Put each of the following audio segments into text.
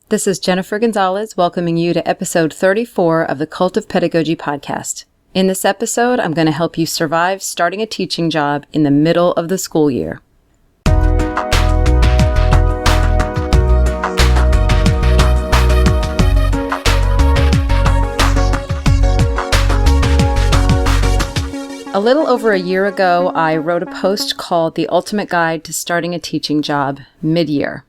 This is Jennifer Gonzalez welcoming you to episode 34 of the Cult of Pedagogy podcast. In this episode, I'm going to help you survive starting a teaching job in the middle of the school year. A little over a year ago, I wrote a post called The Ultimate Guide to Starting a Teaching Job Mid-Year.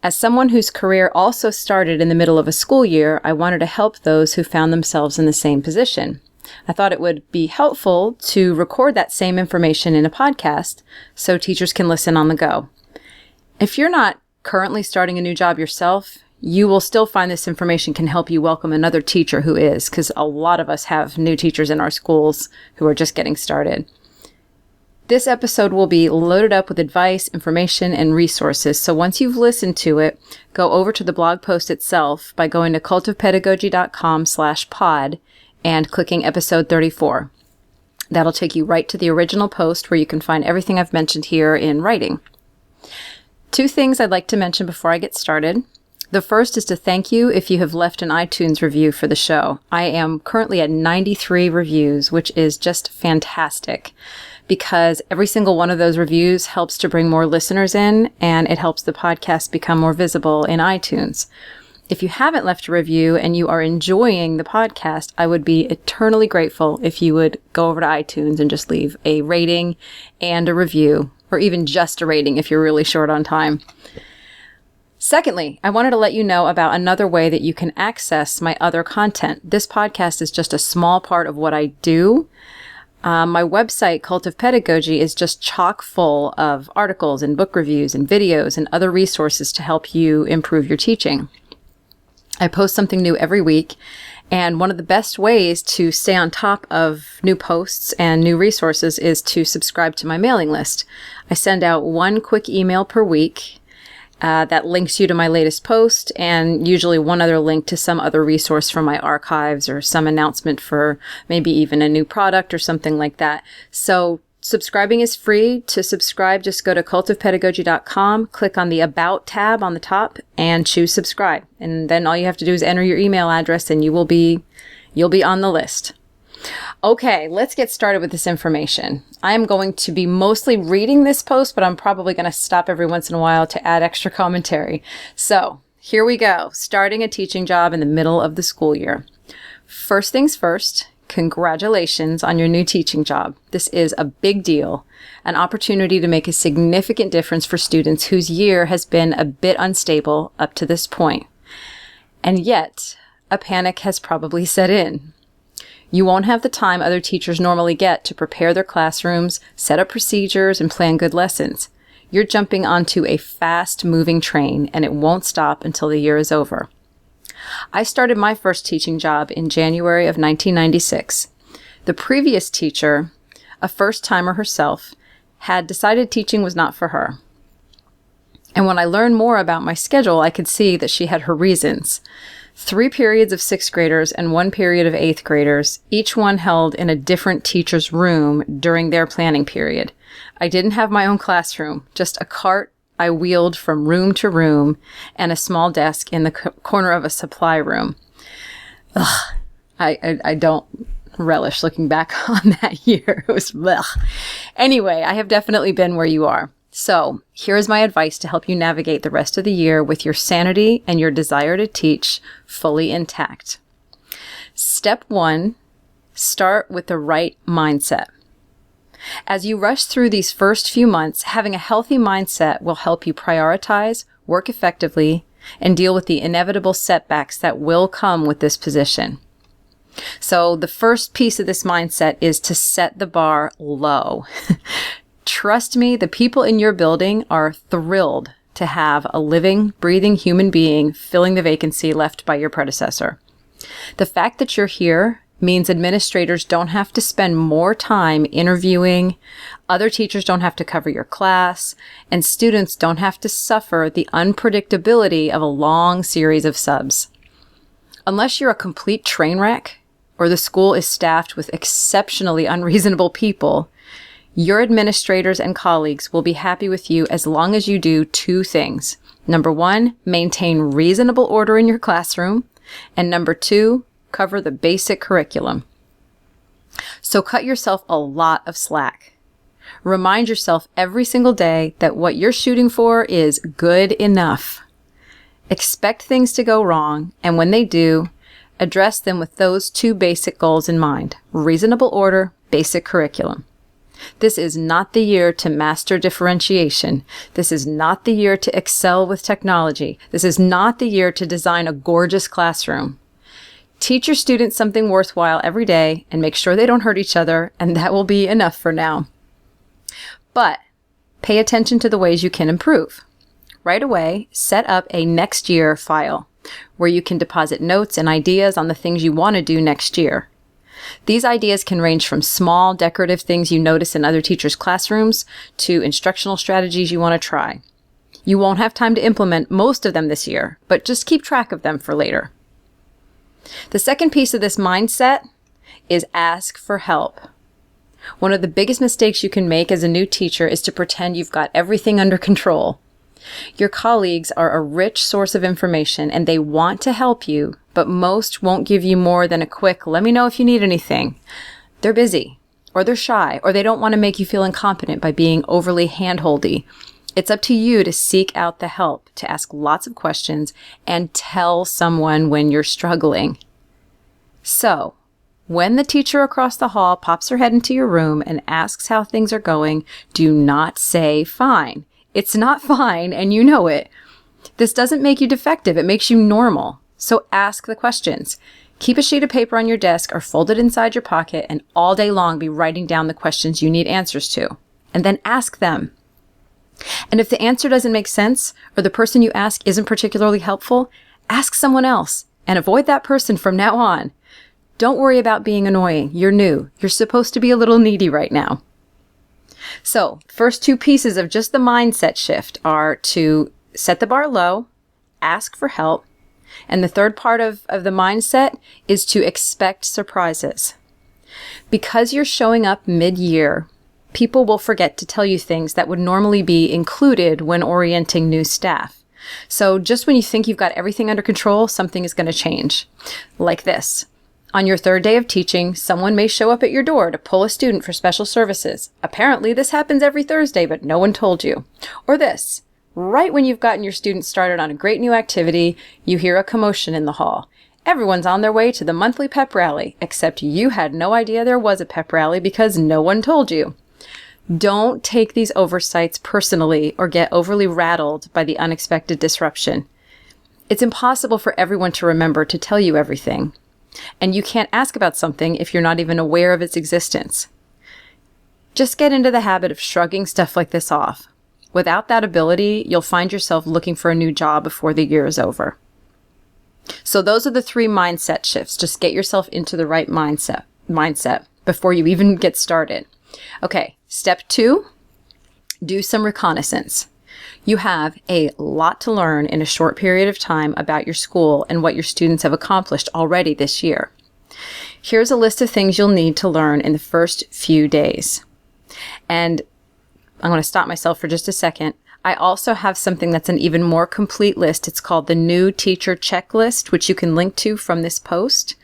As someone whose career also started in the middle of a school year, I wanted to help those who found themselves in the same position. I thought it would be helpful to record that same information in a podcast so teachers can listen on the go. If you're not currently starting a new job yourself, you will still find this information can help you welcome another teacher who is, because a lot of us have new teachers in our schools who are just getting started. This episode will be loaded up with advice, information, and resources. So once you've listened to it, go over to the blog post itself by going to cultofpedagogy.com/pod and clicking episode 34. That'll take you right to the original post where you can find everything I've mentioned here in writing. Two things I'd like to mention before I get started. The first is to thank you if you have left an iTunes review for the show. I am currently at 93 reviews, which is just fantastic, because every single one of those reviews helps to bring more listeners in, and it helps the podcast become more visible in iTunes. If you haven't left a review and you are enjoying the podcast, I would be eternally grateful if you would go over to iTunes and just leave a rating and a review, or even just a rating if you're really short on time. Secondly, I wanted to let you know about another way that you can access my other content. This podcast is just a small part of what I do. My website, Cult of Pedagogy, is just chock full of articles and book reviews and videos and other resources to help you improve your teaching. I post something new every week, and one of the best ways to stay on top of new posts and new resources is to subscribe to my mailing list. I send out one quick email per week that links you to my latest post, and usually one other link to some other resource from my archives or some announcement for maybe even a new product or something like that. So subscribing is free. To subscribe, just go to cultofpedagogy.com, click on the About tab on the top, and choose subscribe. And then all you have to do is enter your email address, and you'll be on the list. Okay, let's get started with this information. I am going to be mostly reading this post, but I'm probably going to stop every once in a while to add extra commentary. So here we go. Starting a teaching job in the middle of the school year. First things first, congratulations on your new teaching job. This is a big deal, an opportunity to make a significant difference for students whose year has been a bit unstable up to this point. And yet, a panic has probably set in. You won't have the time other teachers normally get to prepare their classrooms, set up procedures, and plan good lessons. You're jumping onto a fast-moving train, and it won't stop until the year is over. I started my first teaching job in January of 1996. The previous teacher, a first-timer herself, had decided teaching was not for her. And when I learned more about my schedule, I could see that she had her reasons. 3 periods of 6th graders and 1 period of 8th graders, each one held in a different teacher's room during their planning period. I didn't have my own classroom, just a cart I wheeled from room to room and a small desk in the corner of a supply room. Ugh, I don't relish looking back on that year. It was ugh. Anyway, I have definitely been where you are. So here is my advice to help you navigate the rest of the year with your sanity and your desire to teach fully intact. Step 1, start with the right mindset. As you rush through these first few months, having a healthy mindset will help you prioritize, work effectively, and deal with the inevitable setbacks that will come with this position. So the first piece of this mindset is to set the bar low. Trust me, the people in your building are thrilled to have a living, breathing human being filling the vacancy left by your predecessor. The fact that you're here means administrators don't have to spend more time interviewing, other teachers don't have to cover your class, and students don't have to suffer the unpredictability of a long series of subs. Unless you're a complete train wreck, or the school is staffed with exceptionally unreasonable people, Your administrators and colleagues will be happy with you as long as you do 2 things. Number 1, maintain reasonable order in your classroom. And number 2, cover the basic curriculum. So cut yourself a lot of slack. Remind yourself every single day that what you're shooting for is good enough. Expect things to go wrong, and when they do, address them with those 2 basic goals in mind: reasonable order, basic curriculum. This is not the year to master differentiation. This is not the year to excel with technology. This is not the year to design a gorgeous classroom. Teach your students something worthwhile every day and make sure they don't hurt each other, and that will be enough for now. But pay attention to the ways you can improve. Right away, set up a next year file where you can deposit notes and ideas on the things you want to do next year. These ideas can range from small decorative things you notice in other teachers' classrooms to instructional strategies you want to try. You won't have time to implement most of them this year, but just keep track of them for later. The second piece of this mindset is ask for help. One of the biggest mistakes you can make as a new teacher is to pretend you've got everything under control. Your colleagues are a rich source of information and they want to help you, but most won't give you more than a quick, "Let me know if you need anything." They're busy, or they're shy, or they don't want to make you feel incompetent by being overly hand-holdy. It's up to you to seek out the help, to ask lots of questions, and tell someone when you're struggling. So, when the teacher across the hall pops her head into your room and asks how things are going, do not say fine. It's not fine, and you know it. This doesn't make you defective. It makes you normal. So ask the questions. Keep a sheet of paper on your desk or fold it inside your pocket and all day long be writing down the questions you need answers to. And then ask them. And if the answer doesn't make sense or the person you ask isn't particularly helpful, ask someone else and avoid that person from now on. Don't worry about being annoying. You're new. You're supposed to be a little needy right now. So, first 2 pieces of just the mindset shift are to set the bar low, ask for help, and the third part of the mindset is to expect surprises. Because you're showing up mid-year, people will forget to tell you things that would normally be included when orienting new staff. So just when you think you've got everything under control, something is going to change. Like this. On your 3rd day of teaching, someone may show up at your door to pull a student for special services. Apparently, this happens every Thursday, but no one told you. Or this. Right when you've gotten your students started on a great new activity, you hear a commotion in the hall. Everyone's on their way to the monthly pep rally, except you had no idea there was a pep rally because no one told you. Don't take these oversights personally or get overly rattled by the unexpected disruption. It's impossible for everyone to remember to tell you everything. And you can't ask about something if you're not even aware of its existence. Just get into the habit of shrugging stuff like this off. Without that ability, you'll find yourself looking for a new job before the year is over. So those are the 3 mindset shifts. Just get yourself into the right mindset before you even get started. Okay, step 2, do some reconnaissance. You have a lot to learn in a short period of time about your school and what your students have accomplished already this year. Here's a list of things you'll need to learn in the first few days. And I'm going to stop myself for just a second. I also have something that's an even more complete list. It's called the New Teacher Checklist, which you can link to from this post.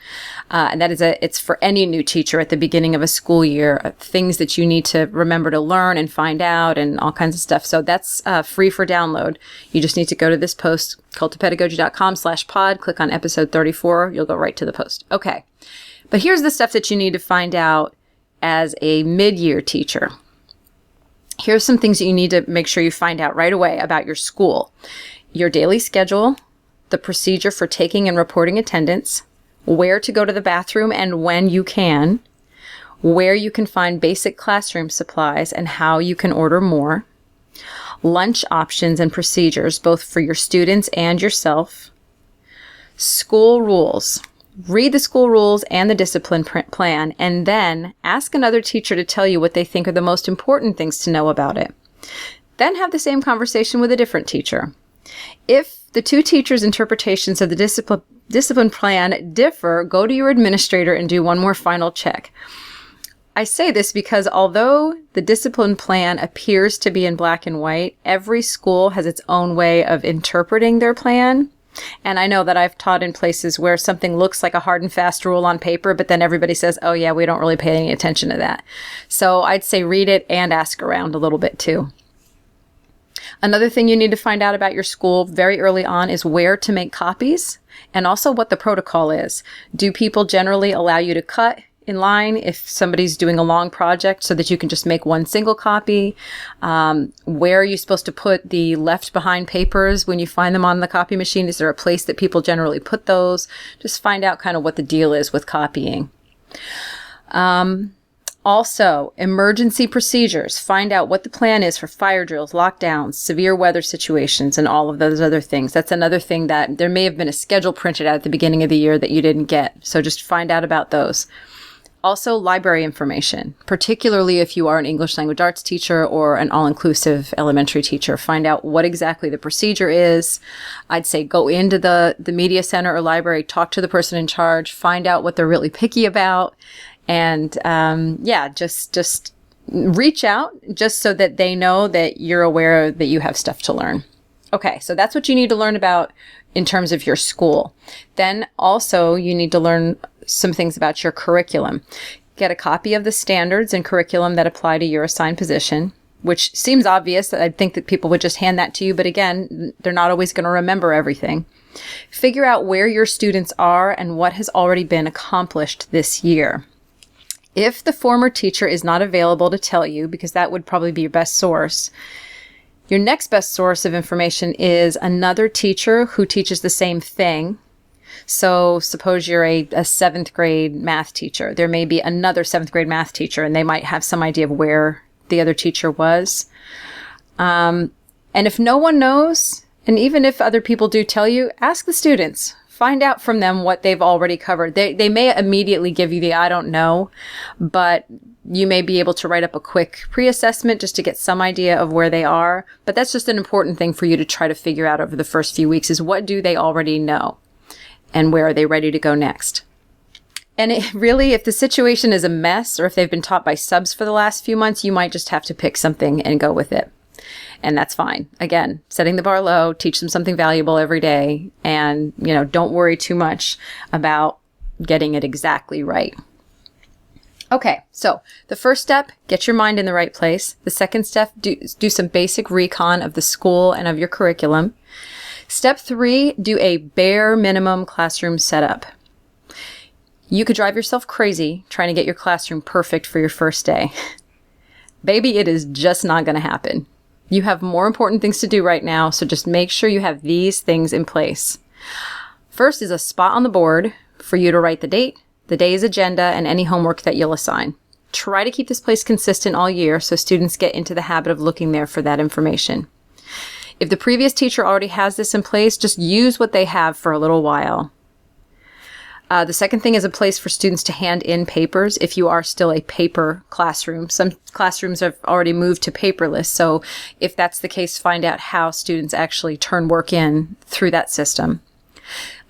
And that is it's for any new teacher at the beginning of a school year, things that you need to remember to learn and find out and all kinds of stuff. So that's free for download. You just need to go to this post, cultofpedagogy.com/pod, click on episode 34. You'll go right to the post. Okay. But here's the stuff that you need to find out as a mid-year teacher. Here's some things that you need to make sure you find out right away about your school. Your daily schedule, the procedure for taking and reporting attendance, where to go to the bathroom and when you can, where you can find basic classroom supplies and how you can order more, lunch options and procedures both for your students and yourself, school rules. Read the school rules and the discipline plan, and then ask another teacher to tell you what they think are the most important things to know about it. Then have the same conversation with a different teacher. If the 2 teachers' interpretations of the discipline plan differ, go to your administrator and do one more final check. I say this because although the discipline plan appears to be in black and white, every school has its own way of interpreting their plan. And I know that I've taught in places where something looks like a hard and fast rule on paper, but then everybody says, oh yeah, we don't really pay any attention to that. So I'd say read it and ask around a little bit too. Another thing you need to find out about your school very early on is where to make copies and also what the protocol is. Do people generally allow you to cut in line if somebody's doing a long project so that you can just make one single copy? Where are you supposed to put the left behind papers when you find them on the copy machine? Is there a place that people generally put those? Just find out kind of what the deal is with copying. Also, emergency procedures. Find out what the plan is for fire drills, lockdowns, severe weather situations, and all of those other things. That's another thing that there may have been a schedule printed out at the beginning of the year that you didn't get. So just find out about those. Also, library information, particularly if you are an English language arts teacher or an all-inclusive elementary teacher. Find out what exactly the procedure is. I'd say go into the media center or library, talk to the person in charge, find out what they're really picky about. And just reach out just so that they know that you're aware that you have stuff to learn. Okay, so that's what you need to learn about in terms of your school. Then also you need to learn some things about your curriculum. Get a copy of the standards and curriculum that apply to your assigned position, which seems obvious. I'd think that people would just hand that to you, but again, they're not always going to remember everything. Figure out where your students are and what has already been accomplished this year. If the former teacher is not available to tell you, because that would probably be your best source, your next best source of information is another teacher who teaches the same thing. So suppose you're a 7th grade math teacher. There may be another 7th grade math teacher, and they might have some idea of where the other teacher was. And if no one knows, and even if other people do tell you, ask the students. Find out from them what they've already covered. They may immediately give you the I don't know, but you may be able to write up a quick pre-assessment just to get some idea of where they are. But that's just an important thing for you to try to figure out over the first few weeks is what do they already know and where are they ready to go next? And if the situation is a mess or if they've been taught by subs for the last few months, you might just have to pick something and go with it. And that's fine. Again, setting the bar low, teach them something valuable every day, and, don't worry too much about getting it exactly right. Okay, so the first step, get your mind in the right place. The second step, do some basic recon of the school and of your curriculum. Step 3, do a bare minimum classroom setup. You could drive yourself crazy trying to get your classroom perfect for your first day. Baby, it is just not going to happen. You have more important things to do right now, so just make sure you have these things in place. First is a spot on the board for you to write the date, the day's agenda, and any homework that you'll assign. Try to keep this place consistent all year so students get into the habit of looking there for that information. If the previous teacher already has this in place, just use what they have for a little while. The second thing is a place for students to hand in papers if you are still a paper classroom. Some classrooms have already moved to paperless, so if that's the case, find out how students actually turn work in through that system.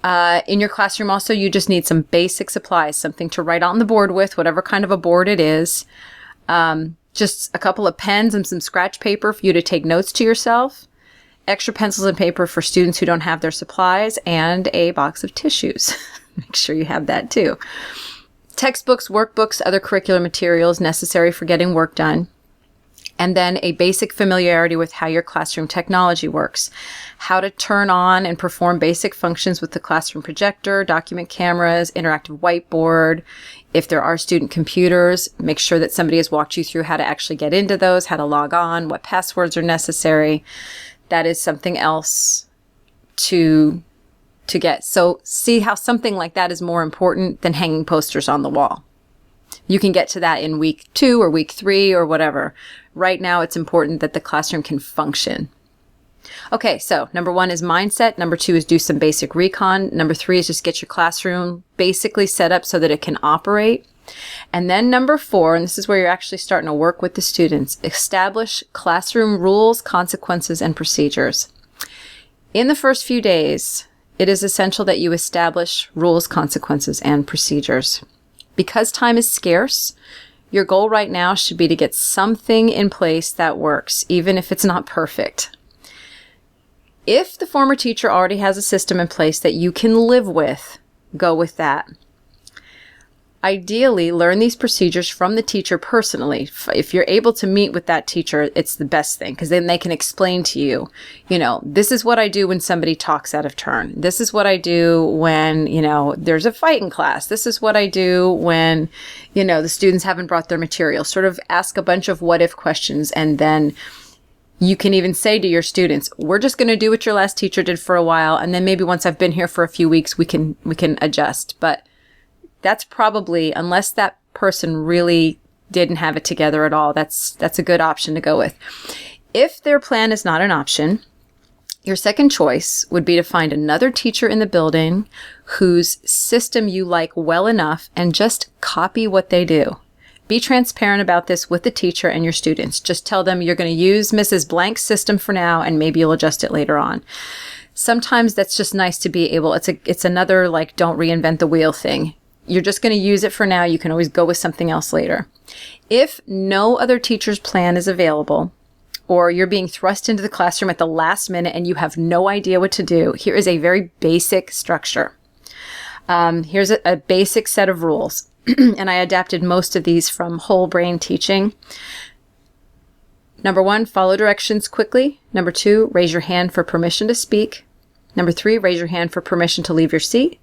In your classroom also, you just need some basic supplies, something to write on the board with, whatever kind of a board it is. Just a couple of pens and some scratch paper for you to take notes to yourself. Extra pencils and paper for students who don't have their supplies, and a box of tissues. Make sure you have that too. Textbooks, workbooks, other curricular materials necessary for getting work done. And then a basic familiarity with how your classroom technology works. How to turn on and perform basic functions with the classroom projector, document cameras, interactive whiteboard. If there are student computers, make sure that somebody has walked you through how to actually get into those, how to log on, what passwords are necessary. That is something else to get. So see how something like that is more important than hanging posters on the wall. You can get to that in week 2 or week 3 or whatever. Right now, it's important that the classroom can function. Okay, so number 1 is mindset. Number 2 is do some basic recon. Number 3 is just get your classroom basically set up so that it can operate. And then number 4, and this is where you're actually starting to work with the students, establish classroom rules, consequences, and procedures. In the first few days, it is essential that you establish rules, consequences, and procedures. Because time is scarce, Your goal right now should be to get something in place that works, even if it's not perfect. If the former teacher already has a system in place that you can live with, go with that. Ideally, learn these procedures from the teacher personally. If you're able to meet with that teacher, it's the best thing, because then they can explain to you, this is what I do when somebody talks out of turn. This is what I do when, there's a fight in class. This is what I do when, the students haven't brought their material. Sort of ask a bunch of what if questions, and then you can even say to your students, we're just going to do what your last teacher did for a while, and then maybe once I've been here for a few weeks, we can adjust. But that's probably, unless that person really didn't have it together at all, that's a good option to go with. If their plan is not an option, your second choice would be to find another teacher in the building whose system you like well enough and just copy what they do. Be transparent about this with the teacher and your students. Just tell them you're going to use Mrs. Blank's system for now, and maybe you'll adjust it later on. Sometimes that's just nice to be able, it's another don't reinvent the wheel thing. You're just going to use it for now. You can always go with something else later. If no other teacher's plan is available, or you're being thrust into the classroom at the last minute and you have no idea what to do, here is a very basic structure. Here's a basic set of rules. And I adapted most of these from Whole Brain Teaching. Number 1, follow directions quickly. Number 2, raise your hand for permission to speak. Number 3, raise your hand for permission to leave your seat.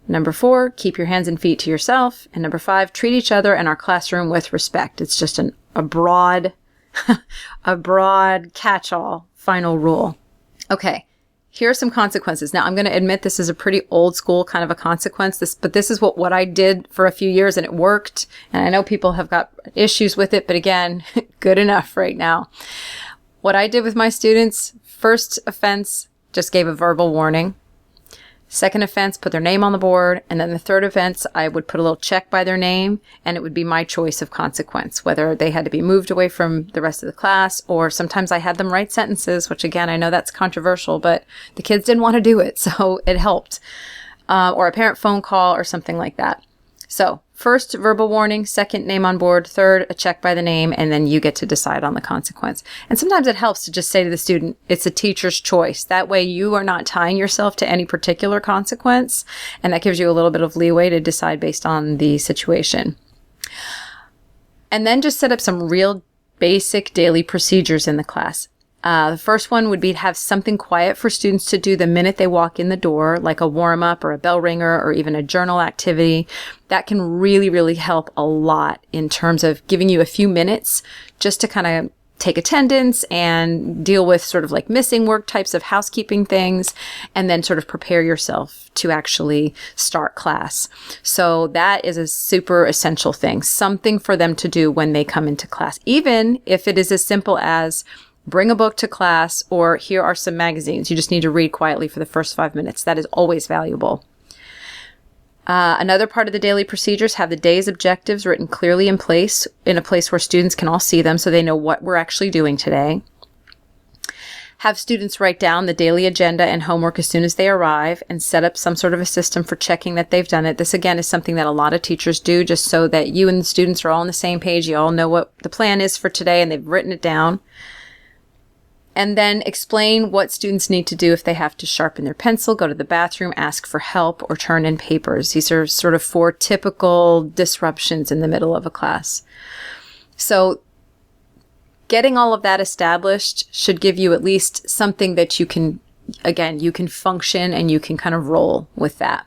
Number 4, keep your hands and feet to yourself. And number 5, treat each other and our classroom with respect. It's just a broad catch-all final rule. Okay, here are some consequences. Now, I'm going to admit this is a pretty old school kind of a consequence, but this is what I did for a few years, and it worked. And I know people have got issues with it, but again, good enough right now. What I did with my students, first offense, just gave a verbal warning. Second offense, put their name on the board. And then the third offense, I would put a little check by their name, and it would be my choice of consequence, whether they had to be moved away from the rest of the class, or sometimes I had them write sentences, which again, I know that's controversial, but the kids didn't want to do it, so it helped. Or a parent phone call or something like that. So first, verbal warning. Second, name on board. Third, a check by the name, and then you get to decide on the consequence. And sometimes it helps to just say to the student, it's a teacher's choice. That way you are not tying yourself to any particular consequence, and that gives you a little bit of leeway to decide based on the situation. And then just set up some real basic daily procedures in the class. The first one would be to have something quiet for students to do the minute they walk in the door, like a warm-up or a bell ringer or even a journal activity. That can really, really help a lot in terms of giving you a few minutes just to kind of take attendance and deal with sort of like missing work types of housekeeping things, and then sort of prepare yourself to actually start class. So that is a super essential thing, something for them to do when they come into class, even if it is as simple as bring a book to class, or here are some magazines. You just need to read quietly for the first 5 minutes. That is always valuable. Another part of the daily procedures, have the day's objectives written clearly in a place where students can all see them so they know what we're actually doing today. Have students write down the daily agenda and homework as soon as they arrive, and set up some sort of a system for checking that they've done it. This, again, is something that a lot of teachers do just so that you and the students are all on the same page. You all know what the plan is for today and they've written it down. And then explain what students need to do if they have to sharpen their pencil, go to the bathroom, ask for help, or turn in papers. These are sort of 4 typical disruptions in the middle of a class. So getting all of that established should give you at least something that you can function and you can kind of roll with that.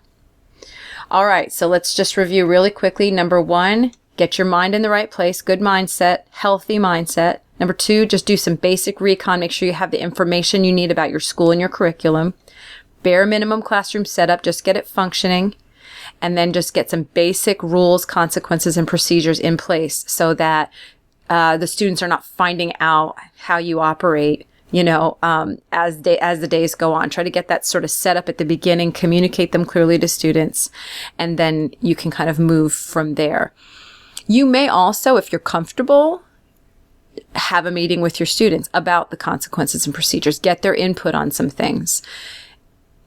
All right, so let's just review really quickly. Number 1, get your mind in the right place, good mindset, healthy mindset. Number 2, just do some basic recon. Make sure you have the information you need about your school and your curriculum. Bare minimum classroom setup, just get it functioning. And then just get some basic rules, consequences, and procedures in place so that the students are not finding out how you operate, as the days go on. Try to get that sort of set up at the beginning, communicate them clearly to students, and then you can kind of move from there. You may also, if you're comfortable, have a meeting with your students about the consequences and procedures, get their input on some things.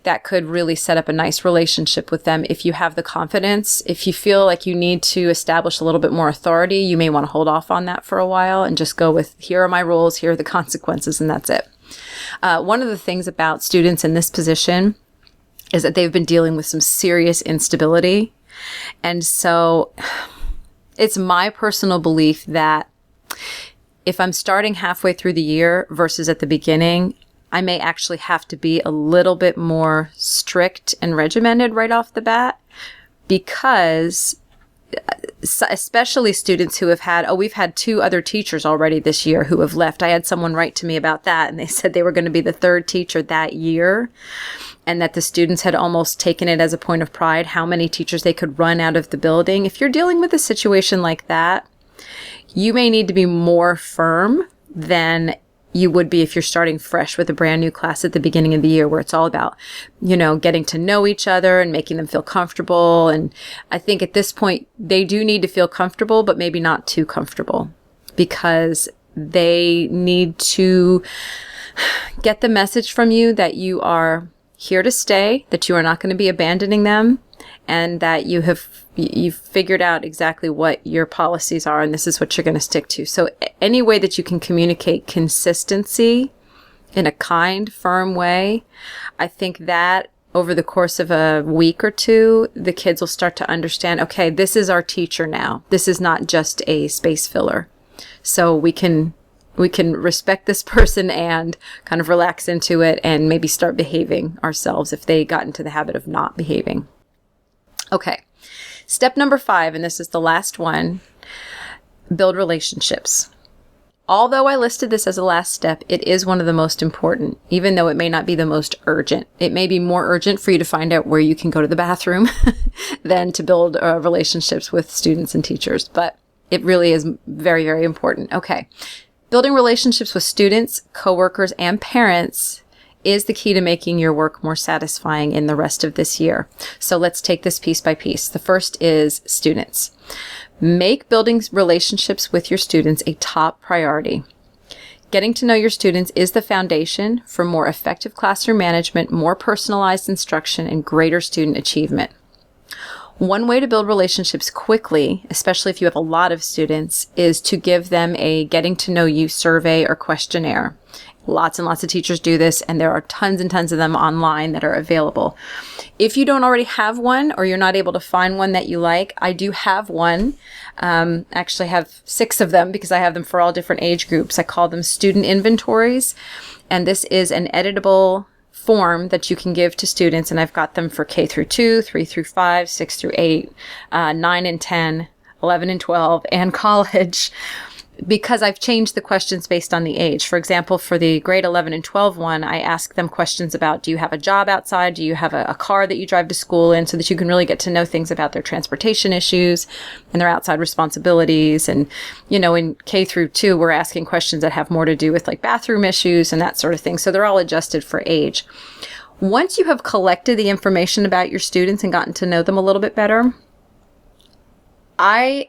that could really set up a nice relationship with them if you have the confidence. If you feel like you need to establish a little bit more authority, you may want to hold off on that for a while and just go with, here are my rules, here are the consequences, and that's it. One of the things about students in this position is that they've been dealing with some serious instability. And so it's my personal belief that if I'm starting halfway through the year versus at the beginning, I may actually have to be a little bit more strict and regimented right off the bat, because especially students who have had, we've had 2 other teachers already this year who have left. I had someone write to me about that, and they said they were going to be the 3rd teacher that year, and that the students had almost taken it as a point of pride how many teachers they could run out of the building. If you're dealing with a situation like that, you may need to be more firm than you would be if you're starting fresh with a brand new class at the beginning of the year, where it's all about, getting to know each other and making them feel comfortable. And I think at this point, they do need to feel comfortable, but maybe not too comfortable, because they need to get the message from you that you are here to stay, that you are not going to be abandoning them, and that you've figured out exactly what your policies are, and this is what you're going to stick to. So any way that you can communicate consistency in a kind, firm way, I think that over the course of a week or 2, the kids will start to understand, okay, this is our teacher now. This is not just a space filler. So we can respect this person and kind of relax into it and maybe start behaving ourselves if they got into the habit of not behaving. Okay. Step number 5, and this is the last one, build relationships. Although I listed this as a last step, it is one of the most important, even though it may not be the most urgent. It may be more urgent for you to find out where you can go to the bathroom than to build relationships with students and teachers, but it really is very, very important. Okay. Building relationships with students, coworkers, and parents is the key to making your work more satisfying in the rest of this year. So let's take this piece by piece. The first is students. Make building relationships with your students a top priority. Getting to know your students is the foundation for more effective classroom management, more personalized instruction, and greater student achievement. One way to build relationships quickly, especially if you have a lot of students, is to give them a getting to know you survey or questionnaire. Lots and lots of teachers do this, and there are tons and tons of them online that are available. If you don't already have one, or you're not able to find one that you like, I do have one. Actually, I have 6 of them because I have them for all different age groups. I call them student inventories, and this is an editable form that you can give to students, and I've got them for K through 2, 3 through 5, 6 through 8, 9 and 10, 11 and 12, and college, because I've changed the questions based on the age. For example, for the grade 11 and 12 one, I ask them questions about, do you have a job outside? Do you have a car that you drive to school in? So that you can really get to know things about their transportation issues and their outside responsibilities. And, in K through 2, we're asking questions that have more to do with like bathroom issues and that sort of thing. So they're all adjusted for age. Once you have collected the information about your students and gotten to know them a little bit better, I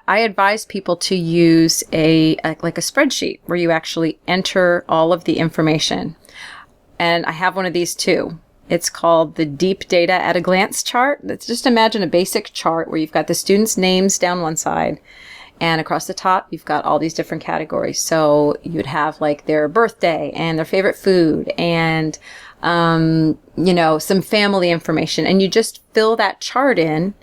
advise people to use a spreadsheet where you actually enter all of the information. And I have one of these too. It's called the Deep Data at a Glance chart. Let's just imagine a basic chart where you've got the students' names down one side, and across the top, you've got all these different categories. So you'd have like their birthday and their favorite food and, some family information. And you just fill that chart in,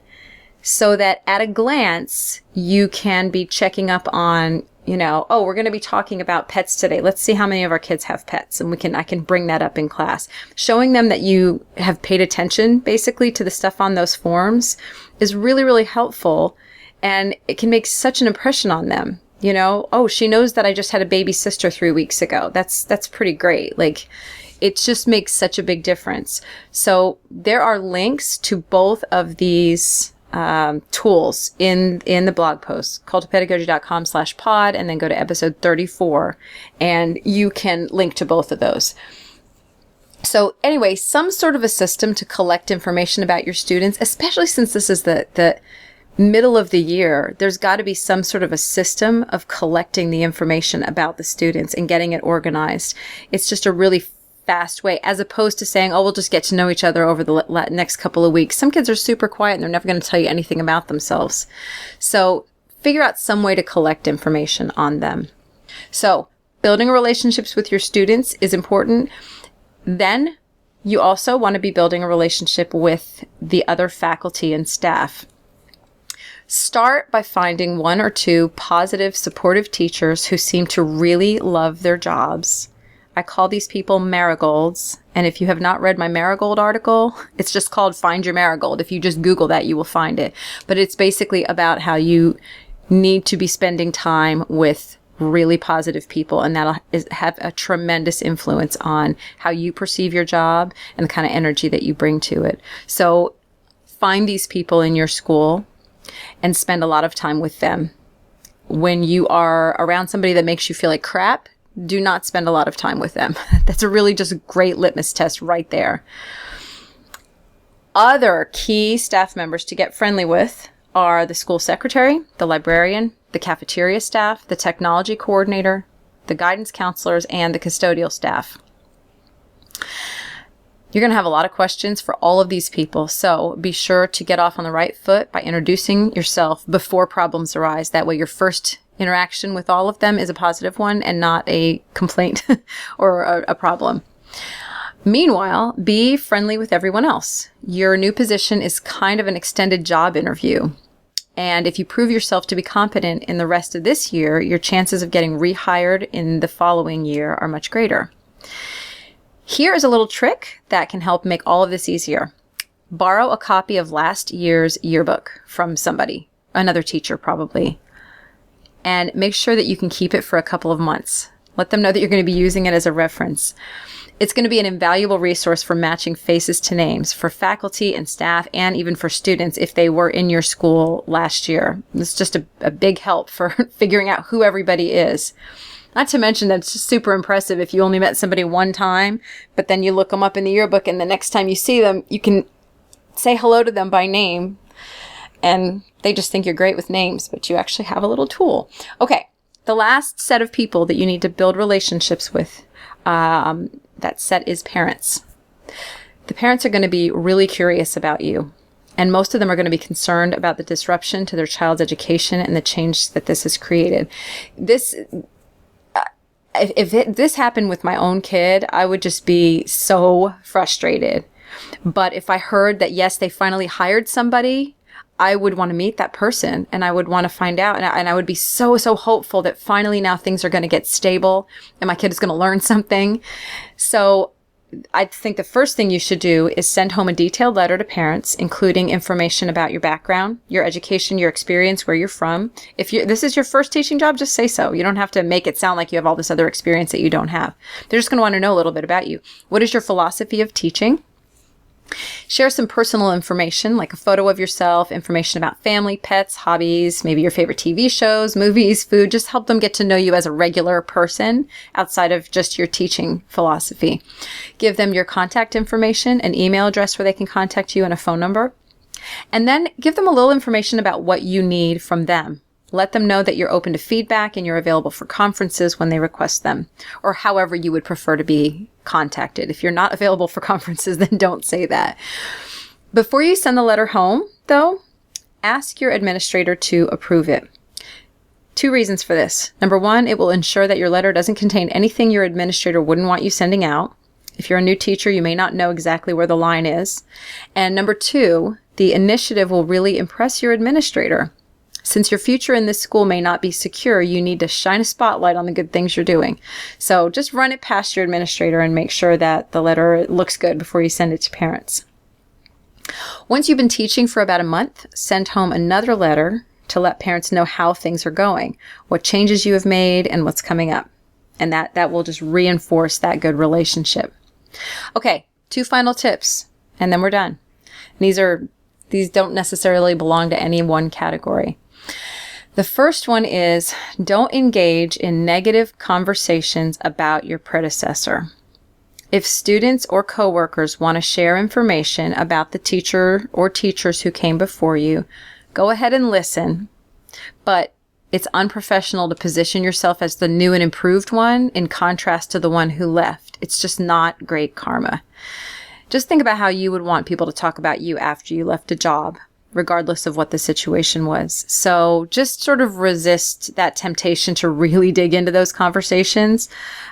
so that at a glance, you can be checking up on, we're going to be talking about pets today. Let's see how many of our kids have pets. And I can bring that up in class. Showing them that you have paid attention basically to the stuff on those forms is really, really helpful. And it can make such an impression on them. She knows that I just had a baby sister 3 weeks ago. That's pretty great. Like, it just makes such a big difference. So there are links to both of these tools in the blog post, cultofpedagogy.com/pod, and then go to episode 34, and you can link to both of those. So anyway, some sort of a system to collect information about your students, especially since this is the middle of the year, there's got to be some sort of a system of collecting the information about the students and getting it organized. It's just a really fast way, as opposed to saying, oh, we'll just get to know each other over the next couple of weeks. Some kids are super quiet and they're never going to tell you anything about themselves. So figure out some way to collect information on them. So building relationships with your students is important. Then you also want to be building a relationship with the other faculty and staff. Start by finding 1 or 2 positive, supportive teachers who seem to really love their jobs. I call these people marigolds. And if you have not read my marigold article, it's just called Find Your Marigold. If you just Google that, you will find it. But it's basically about how you need to be spending time with really positive people, and that'll have a tremendous influence on how you perceive your job and the kind of energy that you bring to it. So find these people in your school and spend a lot of time with them. When you are around somebody that makes you feel like crap, do not spend a lot of time with them. That's a really just great litmus test right there. Other key staff members to get friendly with are the school secretary, the librarian, the cafeteria staff, the technology coordinator, the guidance counselors, and the custodial staff. You're going to have a lot of questions for all of these people, so be sure to get off on the right foot by introducing yourself before problems arise. That way your first interaction with all of them is a positive one and not a complaint or a problem. Meanwhile, be friendly with everyone else. Your new position is kind of an extended job interview. And if you prove yourself to be competent in the rest of this year, your chances of getting rehired in the following year are much greater. Here is a little trick that can help make all of this easier. Borrow a copy of last year's yearbook from somebody, another teacher probably, and make sure that you can keep it for a couple of months. Let them know that you're going to be using it as a reference. It's going to be an invaluable resource for matching faces to names for faculty and staff, and even for students if they were in your school last year. It's just a big help for figuring out who everybody is. Not to mention that it's just super impressive if you only met somebody one time, but then you look them up in the yearbook and the next time you see them, you can say hello to them by name and they just think you're great with names, but you actually have a little tool. Okay, the last set of people that you need to build relationships with, that set is parents. The parents are going to be really curious about you, and most of them are going to be concerned about the disruption to their child's education and the change that this has created. If this happened with my own kid, I would just be so frustrated. But if I heard that, yes, they finally hired somebody, I would want to meet that person and I would want to find out. And I would be so hopeful that finally now things are going to get stable and my kid is going to learn something. So I think the first thing you should do is send home a detailed letter to parents, including information about your background, your education, your experience, where you're from. If this is your first teaching job, just say so. You don't have to make it sound like you have all this other experience that you don't have. They're just going to want to know a little bit about you. What is your philosophy of teaching? Share some personal information, like a photo of yourself, information about family, pets, hobbies, maybe your favorite TV shows, movies, food. Just help them get to know you as a regular person outside of just your teaching philosophy. Give them your contact information, an email address where they can contact you, and a phone number. And then give them a little information about what you need from them. Let them know that you're open to feedback and you're available for conferences when they request them, or however you would prefer to be contacted. If you're not available for conferences, then don't say that. Before you send the letter home, though, ask your administrator to approve it. 2 reasons for this. Number 1, it will ensure that your letter doesn't contain anything your administrator wouldn't want you sending out. If you're a new teacher, you may not know exactly where the line is. And number 2, the initiative will really impress your administrator. Since your future in this school may not be secure, you need to shine a spotlight on the good things you're doing. So just run it past your administrator and make sure that the letter looks good before you send it to parents. Once you've been teaching for about a month, send home another letter to let parents know how things are going, what changes you have made, and what's coming up. And that will just reinforce that good relationship. Okay, 2 final tips, and then we're done. And these don't necessarily belong to any one category. The first one is, don't engage in negative conversations about your predecessor. If students or coworkers want to share information about the teacher or teachers who came before you, go ahead and listen, but it's unprofessional to position yourself as the new and improved one in contrast to the one who left. It's just not great karma. Just think about how you would want people to talk about you after you left a job, regardless of what the situation was. So just sort of resist that temptation to really dig into those conversations.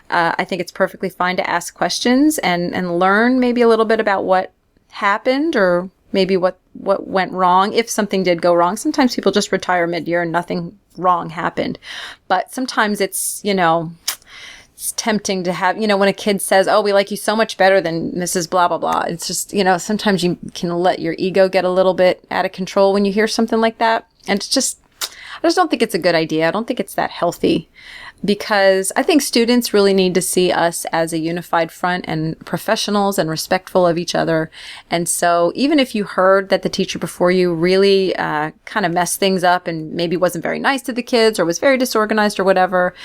I think it's perfectly fine to ask questions and learn maybe a little bit about what happened or maybe what went wrong if something did go wrong. Sometimes people just retire mid-year and nothing wrong happened. But sometimes it's, it's tempting to have, when a kid says, oh, we like you so much better than Mrs. Blah, blah, blah. It's just, sometimes you can let your ego get a little bit out of control when you hear something like that. And I just don't think it's a good idea. I don't think it's that healthy, because I think students really need to see us as a unified front and professionals and respectful of each other. And so even if you heard that the teacher before you really kind of messed things up and maybe wasn't very nice to the kids or was very disorganized or whatever,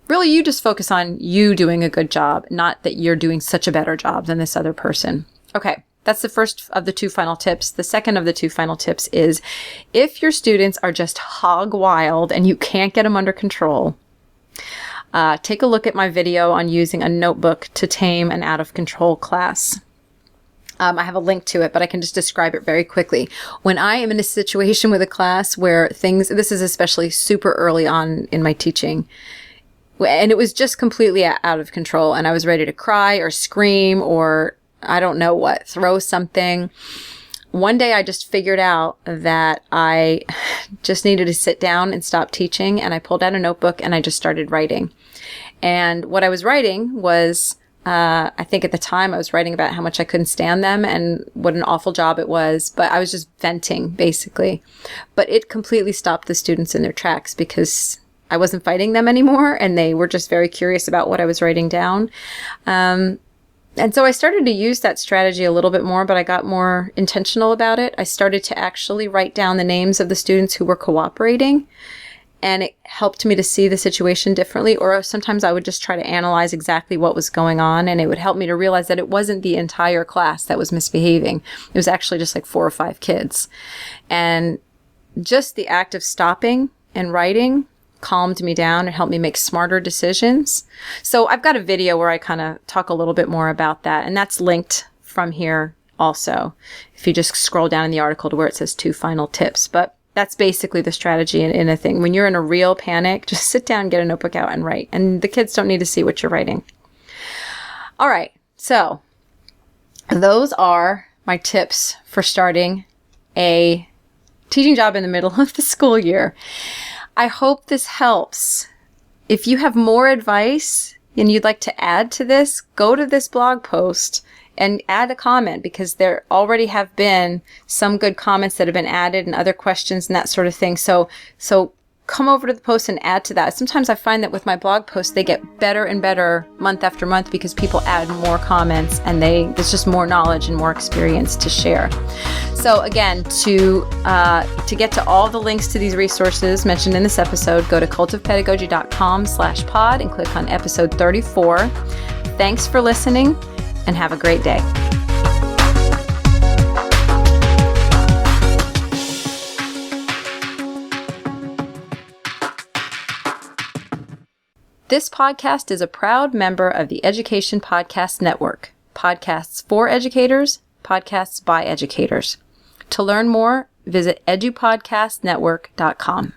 really you just focus on you doing a good job, not that you're doing such a better job than this other person. Okay. That's the first of the 2 final tips. The second of the 2 final tips is if your students are just hog wild and you can't get them under control, take a look at my video on using a notebook to tame an out of control class. I have a link to it, but I can just describe it very quickly. When I am in a situation with a class where this is especially super early on in my teaching, and it was just completely out of control and I was ready to cry or scream or I don't know what, throw something. One day I just figured out that I just needed to sit down and stop teaching, and I pulled out a notebook and I just started writing. And what I was writing was, I think at the time I was writing about how much I couldn't stand them and what an awful job it was, but I was just venting basically. But it completely stopped the students in their tracks because I wasn't fighting them anymore and they were just very curious about what I was writing down. And so I started to use that strategy a little bit more, but I got more intentional about it. I started to actually write down the names of the students who were cooperating, and it helped me to see the situation differently. Or sometimes I would just try to analyze exactly what was going on, and it would help me to realize that it wasn't the entire class that was misbehaving. It was actually just like 4 or 5 kids. And just the act of stopping and writing calmed me down and helped me make smarter decisions. So I've got a video where I kind of talk a little bit more about that, and that's linked from here also, if you just scroll down in the article to where it says 2 final tips. But that's basically the strategy in a thing. When you're in a real panic, just sit down, get a notebook out and write. And the kids don't need to see what you're writing. All right. So those are my tips for starting a teaching job in the middle of the school year. I hope this helps. If you have more advice and you'd like to add to this, go to this blog post and add a comment, because there already have been some good comments that have been added and other questions and that sort of thing. So come over to the post and add to that. Sometimes I find that with my blog posts, they get better and better month after month because people add more comments and there's just more knowledge and more experience to share. So again, to get to all the links to these resources mentioned in this episode, go to cultofpedagogy.com/pod and click on episode 34. Thanks for listening and have a great day. This podcast is a proud member of the Education Podcast Network. Podcasts for educators, podcasts by educators. To learn more, visit edupodcastnetwork.com.